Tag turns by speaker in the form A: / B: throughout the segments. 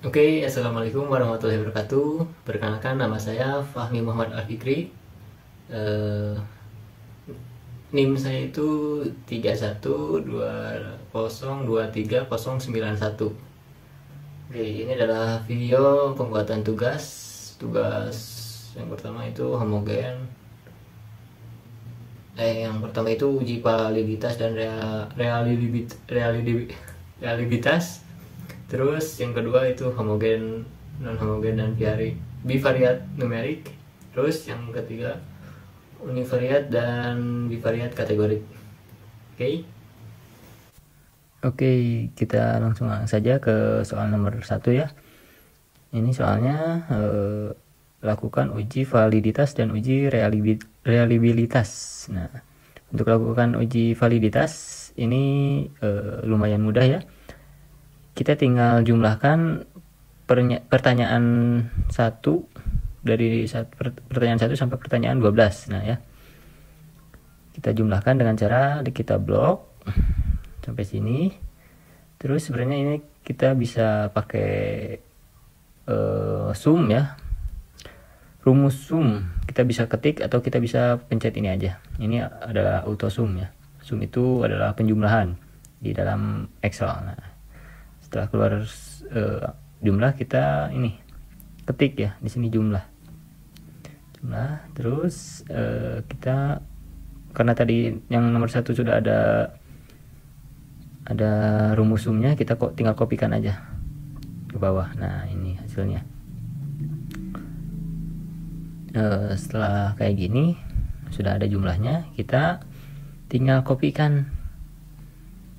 A: Assalamualaikum warahmatullahi wabarakatuh. Perkenalkan, nama saya Fahmi Muhammad Al-Fikri. Eh, NIM saya itu 3120239091. Ini adalah video pembuatan tugas. Tugas yang pertama itu homogen. Yang pertama itu uji validitas dan realitas. Terus yang kedua itu homogen, non homogen dan bivariat numerik. Terus yang ketiga univariat dan bivariat kategorik. Oke, kita langsung saja ke soal nomor 1 ya. Ini soalnya lakukan uji validitas dan uji reliabilitas. Nah, untuk lakukan uji validitas ini lumayan mudah ya. Kita tinggal jumlahkan pertanyaan 1 dari pertanyaan 1 sampai pertanyaan 12. Nah ya, kita jumlahkan dengan cara kita blok sampai sini. Terus sebenarnya ini kita bisa pakai sum ya, rumus sum kita bisa ketik atau kita bisa pencet ini aja. Ini adalah auto sum ya. Sum itu adalah penjumlahan di dalam Excel. Nah, setelah keluar jumlah, kita ini ketik ya di sini jumlah. Terus kita, karena tadi yang nomor 1 sudah ada rumus sumnya, kita kok tinggal kopikan aja ke bawah. Nah, ini hasilnya. Setelah kayak gini sudah ada jumlahnya, kita tinggal kopikan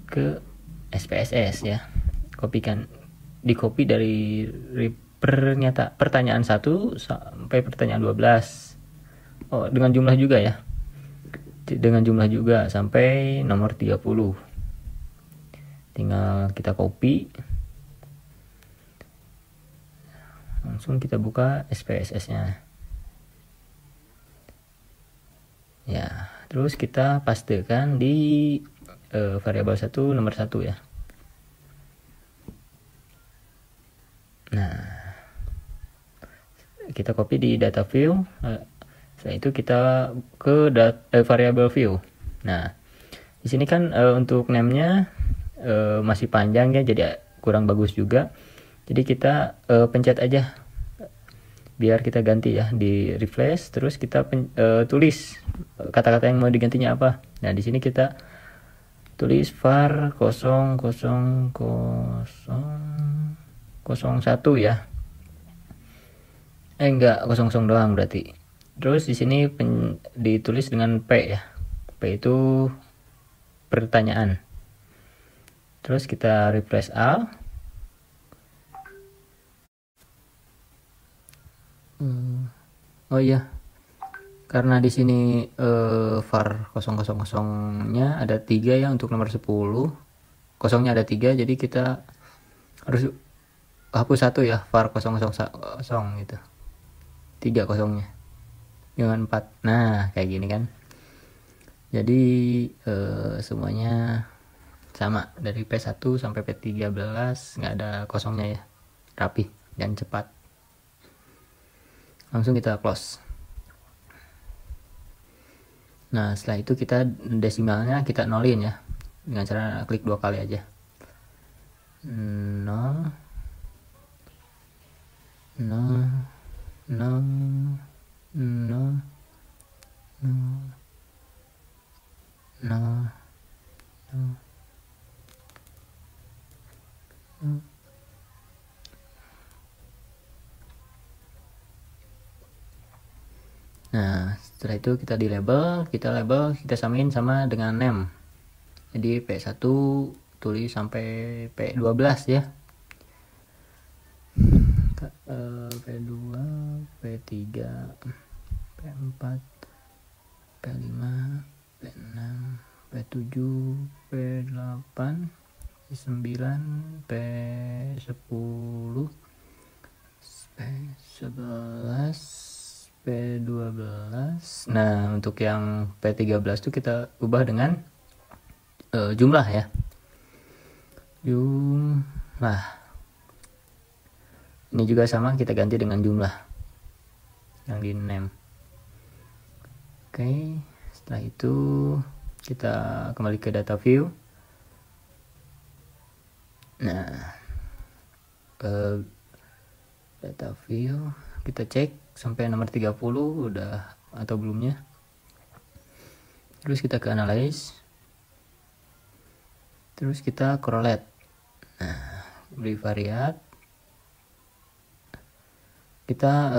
A: ke SPSS ya. Dikopi dari pertanyaan 1 sampai pertanyaan 12. Dengan jumlah juga ya. Dengan jumlah juga sampai nomor 30. Tinggal kita copy. Langsung kita buka SPSS-nya. Ya, terus kita pastekan di variabel 1 nomor 1 ya. Nah, kita copy di data view. Setelah itu kita ke variable view. Nah, di sini kan untuk name-nya masih panjang ya, jadi kurang bagus juga. Jadi kita pencet aja biar kita ganti ya, di refresh. Terus kita tulis kata-kata yang mau digantinya apa. Nah, di sini kita tulis var 0001 ya. Enggak, 00 doang berarti. Terus di sini ditulis dengan P ya. P itu pertanyaan. Terus kita refresh all. Oh iya. Karena di sini var 000-nya ada 3 ya untuk nomor 10. Kosongnya ada 3, jadi kita harus hapus 1 ya, var 000 gitu. 3 kosongnya. Dengan 4. Nah, kayak gini kan. Jadi semuanya sama dari P1 sampai P13, nggak ada kosongnya ya. Rapi dan cepat. Langsung kita close. Nah, setelah itu kita desimalnya kita nolin ya, dengan cara klik 2 kali aja. 0 0 0 0 0 0. Nah, setelah itu kita label, kita samain sama dengan name. Jadi P1 tulis sampai P12 ya. P2, P3, P4, P5, P6, P7, P8, P9, P10, P11, P12. Nah, untuk yang P13 itu kita ubah dengan jumlah ya. Jumlah. Ini juga sama, kita ganti dengan jumlah yang di name. Oke, setelah itu kita kembali ke data view. Nah, data view kita cek sampai nomor 30 udah atau belumnya. Terus kita ke analyze. Terus kita correlate. Nah, bivariate. Kita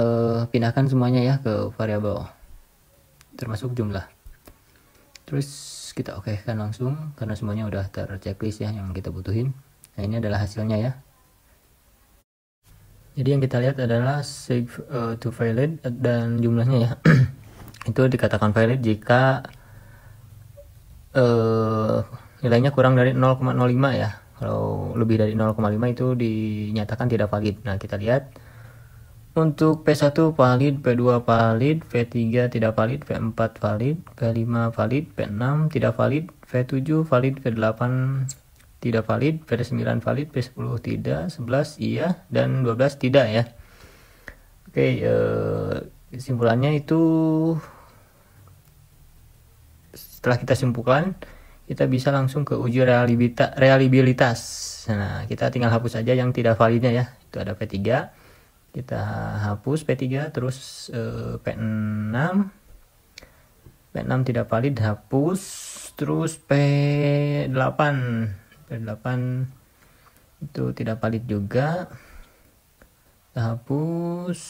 A: pindahkan semuanya ya ke variabel, termasuk jumlah. Terus kita oke kan langsung karena semuanya udah terchecklist ya yang kita butuhin. Nah, ini adalah hasilnya ya. Jadi yang kita lihat adalah save to valid dan jumlahnya ya. Itu dikatakan valid jika nilainya kurang dari 0,05 ya. Kalau lebih dari 0,5 itu dinyatakan tidak valid. Nah, kita lihat untuk P1 valid, P2 valid, P3 tidak valid, P4 valid, P5 valid, P6 tidak valid, P7 valid, P8 tidak valid, P9 valid, P10 tidak, 11 iya, dan 12 tidak ya. Oke, kesimpulannya itu setelah kita simpulkan, kita bisa langsung ke uji reliabilitas. Nah, kita tinggal hapus saja yang tidak validnya ya. Itu ada P3. Kita hapus P3, terus P6 tidak valid, hapus. Terus P8 itu tidak valid juga, kita hapus.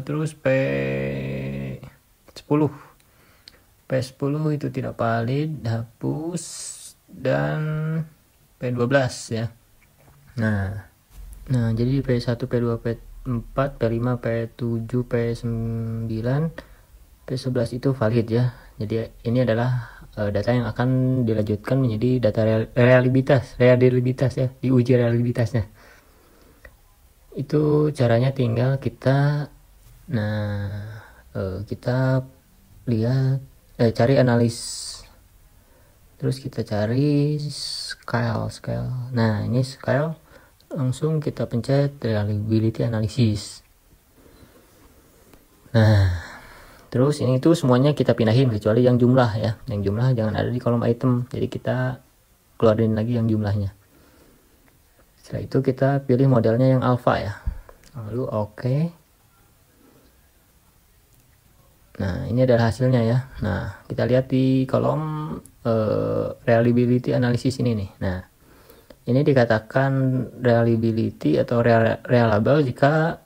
A: Terus P10 itu tidak valid, hapus. Dan P12 ya. Nah, jadi P1, P2, P4, P5, P7, P9, P11 itu valid ya. Jadi ini adalah data yang akan dilanjutkan menjadi data reliabilitas ya, diuji reliabilitasnya. Itu caranya tinggal kita kita lihat cari analis. Terus kita cari scale. Nah, ini scale. Langsung kita pencet reliability analysis. Nah, terus ini tuh semuanya kita pindahin kecuali yang jumlah ya. Yang jumlah jangan ada di kolom item. Jadi kita keluarin lagi yang jumlahnya. Setelah itu kita pilih modelnya yang alpha ya. Lalu oke. Nah, ini adalah hasilnya ya. Nah, kita lihat di kolom reliability analysis ini nih. Nah, ini dikatakan reliability atau reliable jika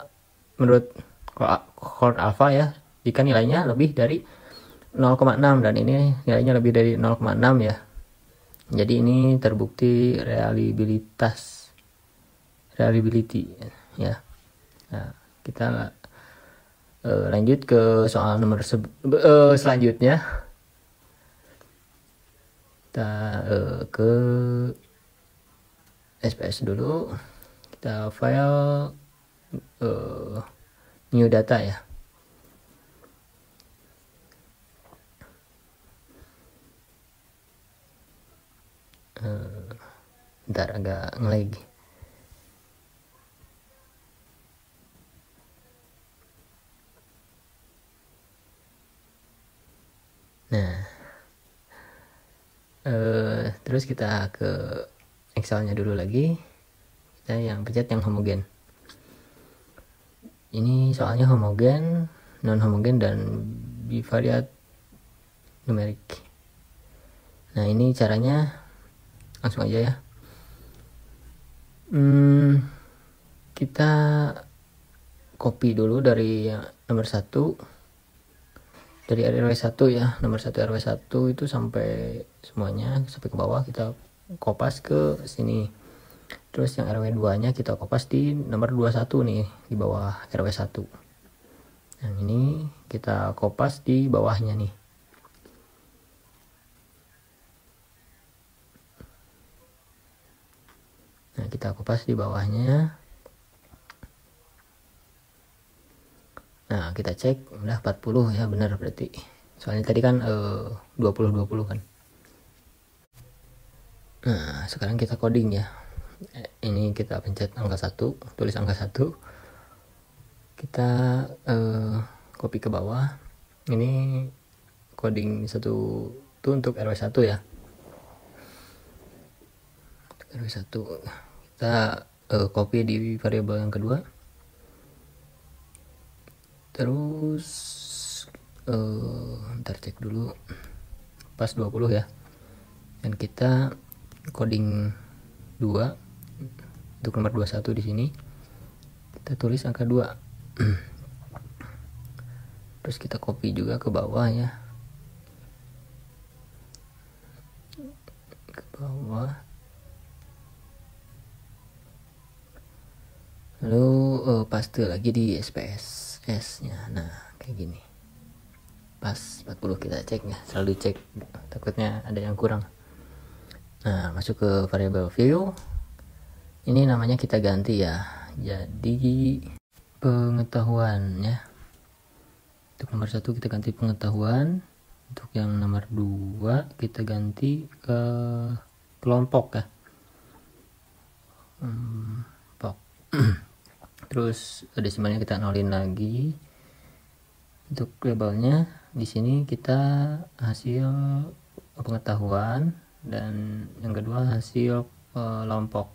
A: menurut cohort alpha ya, jika nilainya lebih dari 0,6 dan ini nilainya lebih dari 0,6 ya. Jadi ini terbukti reliability ya. Nah, kita lanjut ke soal nomor selanjutnya. Kita ke SPS dulu, kita file new data ya. Bentar, agak nge-lag. Nah, terus kita ke Excel-nya dulu lagi. Kita yang pencet yang homogen. Ini soalnya homogen, non homogen dan bivariate numerik. Nah, ini caranya langsung aja ya. Kita copy dulu dari nomor 1, dari RW1 ya, nomor 1 RW1 itu sampai semuanya sampai ke bawah, kita kopas ke sini. Terus yang RW2 nya kita kopas di nomor 21 nih, di bawah RW1. Yang ini kita kopas di bawahnya nih. Nah, kita kopas di bawahnya. Nah, kita cek udah 40 ya, benar berarti. Soalnya tadi kan 20 kan. Nah, sekarang kita coding ya. Ini kita pencet angka 1, tulis angka 1, kita copy ke bawah. Ini coding 1 itu untuk RW1 ya. RW1 kita copy di variabel yang kedua, terus ntar cek dulu pas 20 ya, dan kita coding 2 untuk nomor 21 di sini kita tulis angka 2. Terus kita copy juga ke bawah ya, ke bawah, lalu paste lagi di SPSS nya. Nah kayak gini pas 40 kita cek ya, selalu cek takutnya ada yang kurang. Nah masuk ke variable view, ini namanya kita ganti ya, jadi pengetahuan ya. Untuk nomor 1 kita ganti pengetahuan, untuk yang nomor 2 kita ganti ke kelompok ya, kelompok. Terus desimalnya kita nolin lagi. Untuk labelnya di sini kita hasil pengetahuan, dan yang kedua hasil kelompok.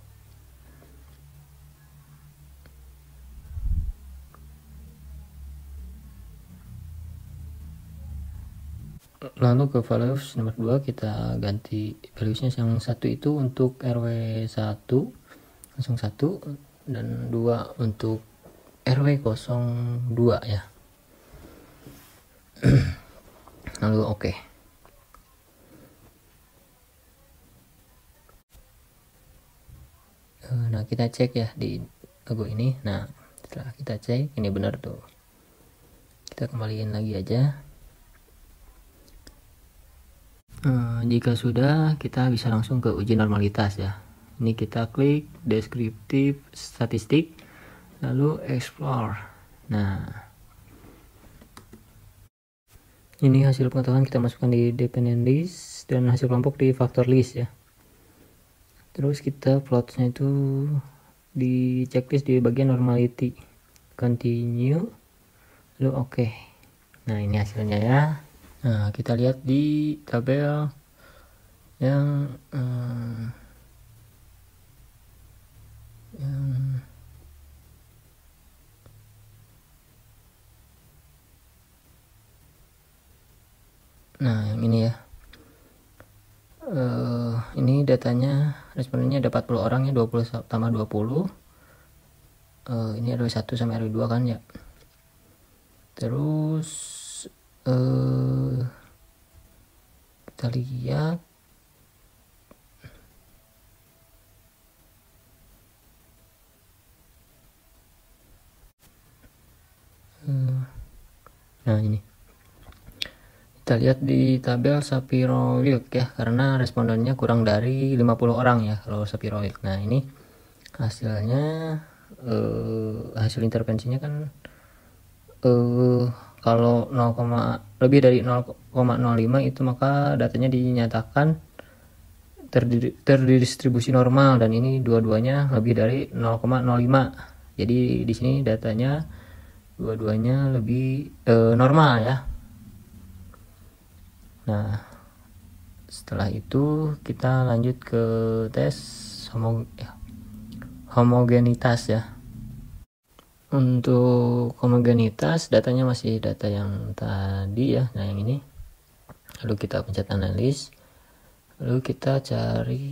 A: Lalu ke values nomor 2 kita ganti valuesnya, yang 1 itu untuk RW1 langsung 1, dan 2 untuk RW02 ya. Lalu oke. Nah kita cek ya di logo ini. Nah setelah kita cek ini benar tuh, kita kembaliin lagi aja. Jika sudah, kita bisa langsung ke uji normalitas ya. Ini kita klik deskriptif statistik, lalu explore. Nah ini hasil pengetahuan kita masukkan di dependent list, dan hasil kelompok di factor list ya. Terus kita plotnya itu di checklist di bagian normality, continue, lalu oke. Nah ini hasilnya ya. Nah kita lihat di tabel yang nah yang ini ya. Ini datanya, respondennya ada 40 orang ya, 20 tambah 20. Ini RW1 sama RW2 kan ya. Terus kita lihat nah ini kita lihat di tabel Sapirowild ya, karena respondennya kurang dari 50 orang ya kalau Sapirowild. Nah ini hasilnya, hasil intervensinya kan kalau lebih dari 0,05 itu maka datanya dinyatakan terdistribusi normal, dan ini dua-duanya lebih dari 0,05. Jadi di sini datanya dua-duanya lebih normal ya. Nah setelah itu kita lanjut ke tes homogenitas ya. Untuk homogenitas datanya masih data yang tadi ya, nah yang ini. Lalu kita pencet analis, lalu kita cari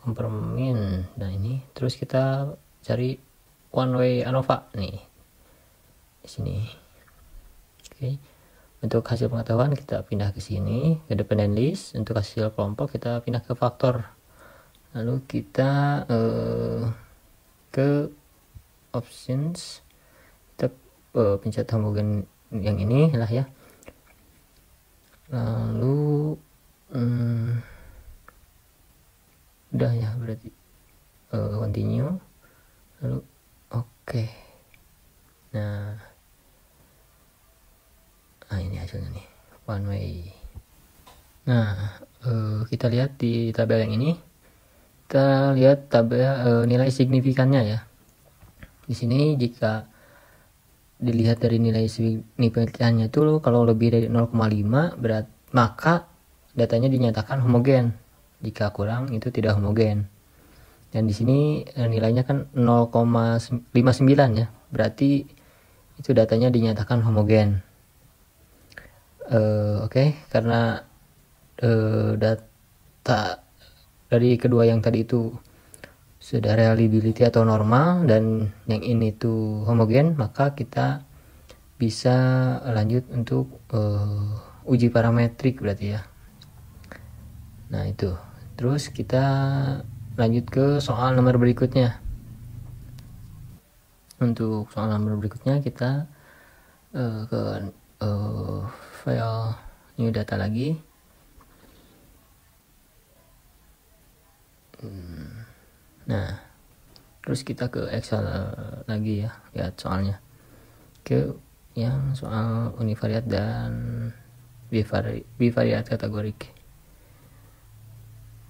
A: kompromin. Nah ini, terus kita cari one way ANOVA nih di sini. Oke. Untuk hasil pengetahuan kita pindah ke sini ke dependent list. Untuk hasil kelompok kita pindah ke faktor. Lalu kita ke options, kita pencet homogen yang ini lah ya. Lalu udah ya berarti continue, lalu oke. Nah ini hasilnya nih, one way. Nah kita lihat di tabel yang ini, kita lihat tabel nilai signifikannya ya. Di sini jika dilihat dari nilai signifikannya itu kalau lebih dari 0,5 maka datanya dinyatakan homogen. Jika kurang itu tidak homogen. Dan di sini nilainya kan 0,59 ya. Berarti itu datanya dinyatakan homogen. Oke, karena data dari kedua yang tadi itu sudah reliability atau normal dan yang ini tuh homogen, maka kita bisa lanjut untuk uji parametrik berarti ya. Nah itu, terus kita lanjut ke soal nomor berikutnya. Untuk soal nomor berikutnya kita ke file new data lagi. Nah, terus kita ke Excel lagi ya, lihat soalnya. Ke yang soal univariat dan bivariat kategorik.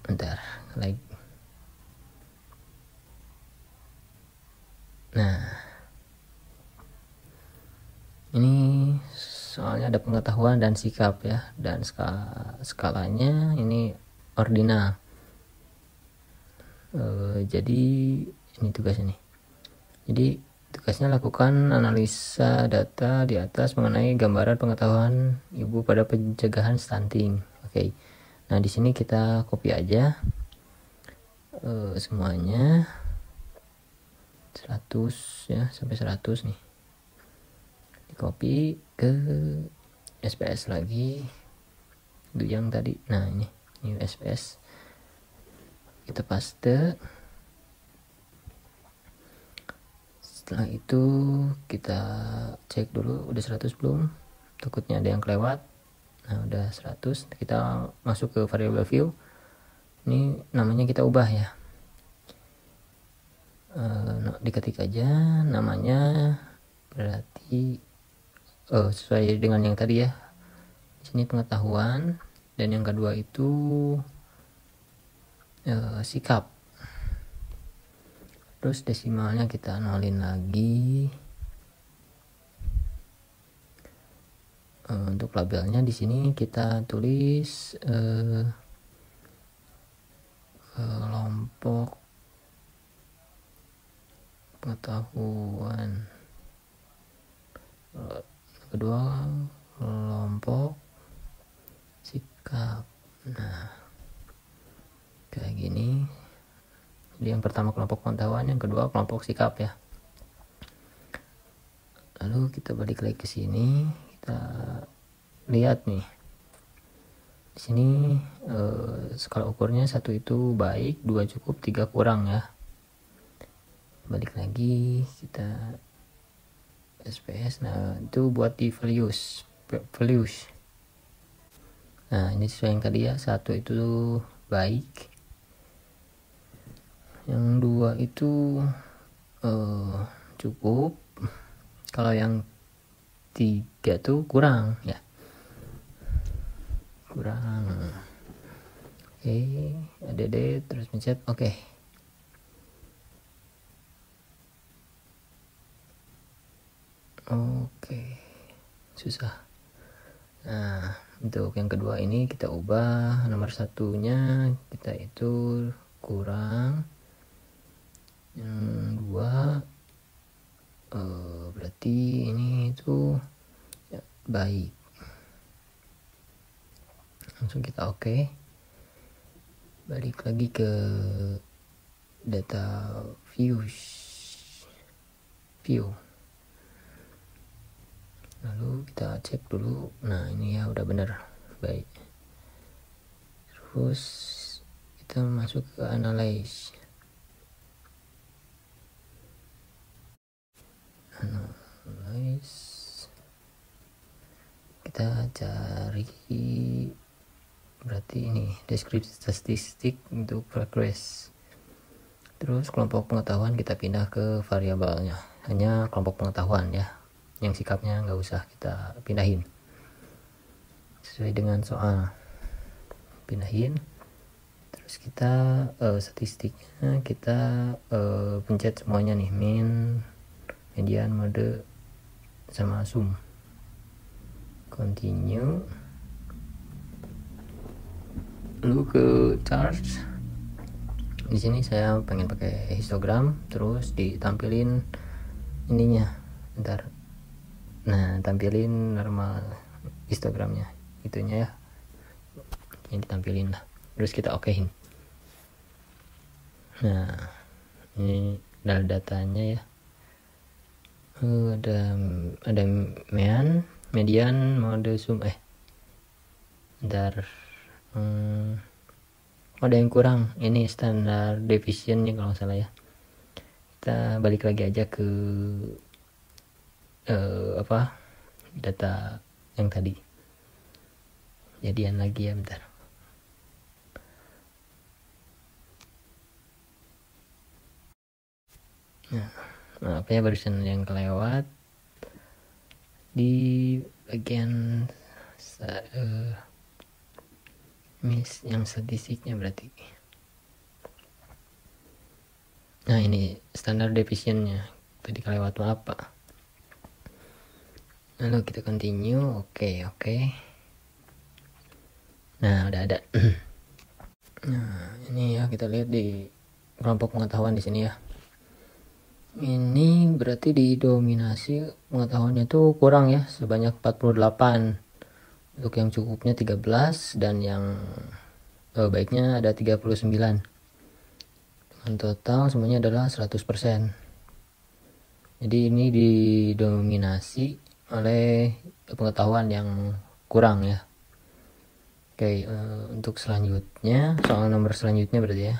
A: Bentar, like. Nah, ini soalnya ada pengetahuan dan sikap ya, dan skalanya ini ordinal. Jadi ini tugasnya nih. Jadi tugasnya lakukan analisa data di atas mengenai gambaran pengetahuan ibu pada pencegahan stunting. Oke. Nah di sini kita copy aja semuanya 100 ya, sampai 100 nih. Di copy ke SPS lagi itu yang tadi. Nah ini SPS kita paste. Setelah itu kita cek dulu udah 100 belum, takutnya ada yang kelewat. Nah udah 100, kita masuk ke variable view. Ini namanya kita ubah ya, diketik aja namanya, berarti sesuai dengan yang tadi ya. Di sini pengetahuan, dan yang kedua itu sikap. Terus desimalnya kita nolin lagi. Untuk labelnya di sini kita tulis kelompok pengetahuan. Kedua kelompok sikap. Nah kayak gini. Jadi yang pertama kelompok pengetahuan, yang kedua kelompok sikap ya. Lalu kita balik lagi ke sini, kita lihat nih. Di sini skala ukurnya 1 itu baik, 2 cukup, 3 kurang ya. Balik lagi kita SPS. Nah itu buat di values. Nah ini sesuai yang tadi ya, 1 itu baik, yang 2 itu cukup, kalau yang 3 tuh kurang ya, kurang. Oke, add terus pencet oke. Oke, susah. Nah untuk yang kedua ini kita ubah, nomor 1-nya kita itu kurang, yang 2 berarti ini itu ya, baik. Langsung kita oke. Balik lagi ke data view. Lalu kita cek dulu. Nah ini ya udah bener, baik. Terus kita masuk ke analyze. Kita cari berarti ini deskripsi statistik untuk progress. Terus kelompok pengetahuan kita pindah ke variabelnya, hanya kelompok pengetahuan ya, yang sikapnya nggak usah kita pindahin, sesuai dengan soal. Pindahin, terus Terus kita statistiknya kita pencet semuanya nih, min, median, mode, sama zoom. Continue. Lalu ke charts. Di sini saya pengen pakai histogram, terus ditampilin ininya. Ntar. Nah, tampilin normal histogramnya, itunya ya. Ini ditampilin lah. Terus kita okein. Nah, ini datanya ya. Ada median, mode zoom. Ntar. Ada yang kurang. Ini standar deviationnya kalau nggak salah ya. Kita balik lagi aja ke data yang tadi. Jadian lagi ya, bentar. Nah, apa ya, barusan yang kelewat di bagian yang statistiknya berarti. Nah, ini standar deviationnya tadi kelewat apa. Lalu kita continue. Oke. Nah, udah ada. Nah, ini ya, kita lihat di kelompok pengetahuan di sini ya. Ini berarti didominasi pengetahuannya tuh kurang ya, sebanyak 48. Untuk yang cukupnya 13 dan yang baiknya ada 39. Dengan total semuanya adalah 100%. Jadi ini didominasi oleh pengetahuan yang kurang ya. Oke, untuk selanjutnya, soal nomor selanjutnya berarti ya.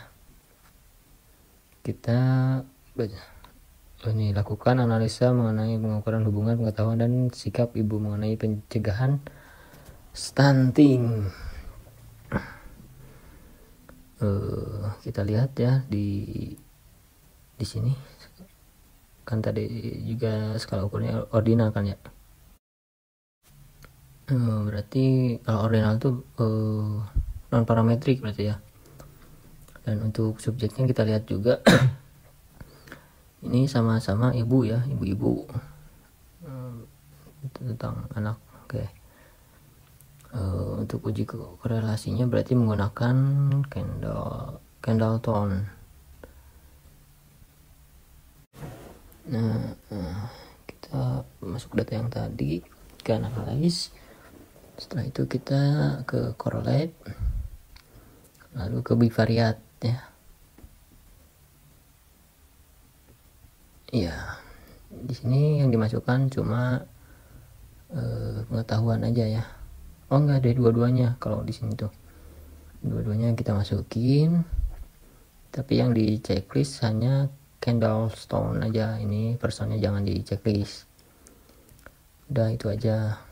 A: Kita ini lakukan analisa mengenai pengukuran hubungan pengetahuan dan sikap ibu mengenai pencegahan stunting. Kita lihat ya di sini kan tadi juga skala ukurnya ordinal kan ya. Berarti kalau ordinal tuh non parametrik berarti ya. Dan untuk subjeknya kita lihat juga ini sama-sama ibu ya, ibu-ibu. Tentang anak. Oke. Untuk uji korelasinya berarti menggunakan Kendall-Tone. Nah, kita masuk data yang tadi ke analyze. Setelah itu kita ke correlate, lalu ke bivariate ya. Iya, di sini yang dimasukkan cuma pengetahuan aja ya. Oh enggak, ada dua-duanya kalau di sini tuh. Dua-duanya kita masukin. Tapi yang di checklist hanya Kendall-Tone aja. Ini personnya jangan di checklist. Udah itu aja.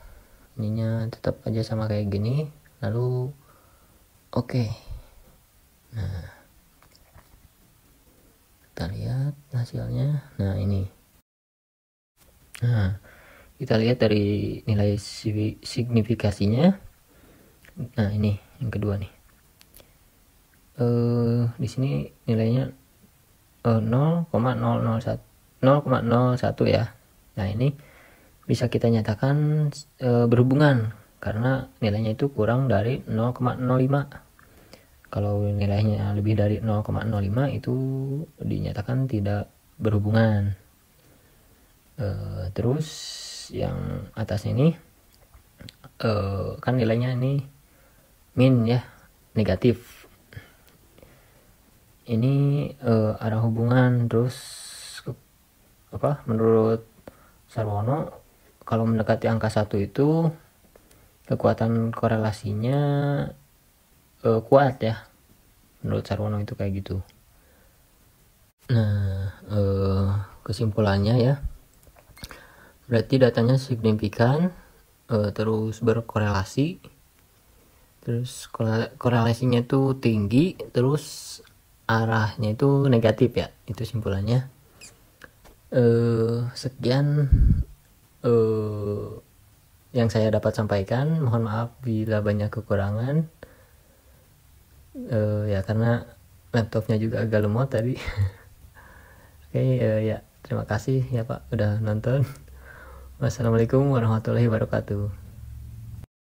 A: Ininya tetap aja sama kayak gini. Lalu oke. Nah, kita lihat hasilnya. Nah, ini. Nah, kita lihat dari nilai signifikasinya. Nah, ini yang kedua nih. Di sini nilainya 0,001 ya. Nah, ini bisa kita nyatakan berhubungan karena nilainya itu kurang dari 0,05. Kalau nilainya lebih dari 0,05 itu dinyatakan tidak berhubungan. Terus yang atas ini kan nilainya ini min ya, negatif. Ini arah hubungan. Terus menurut Sarwono, kalau mendekati angka 1 itu kekuatan korelasinya kuat ya. Menurut Sarwono itu kayak gitu. Nah, kesimpulannya ya, berarti datanya signifikan, terus berkorelasi, terus korelasinya itu tinggi, terus arahnya itu negatif ya. Itu simpulannya. Sekian yang saya dapat sampaikan. Mohon maaf bila banyak kekurangan. Ya karena laptopnya juga agak lemot tadi. Oke, ya terima kasih ya Pak udah nonton. Wassalamualaikum warahmatullahi wabarakatuh.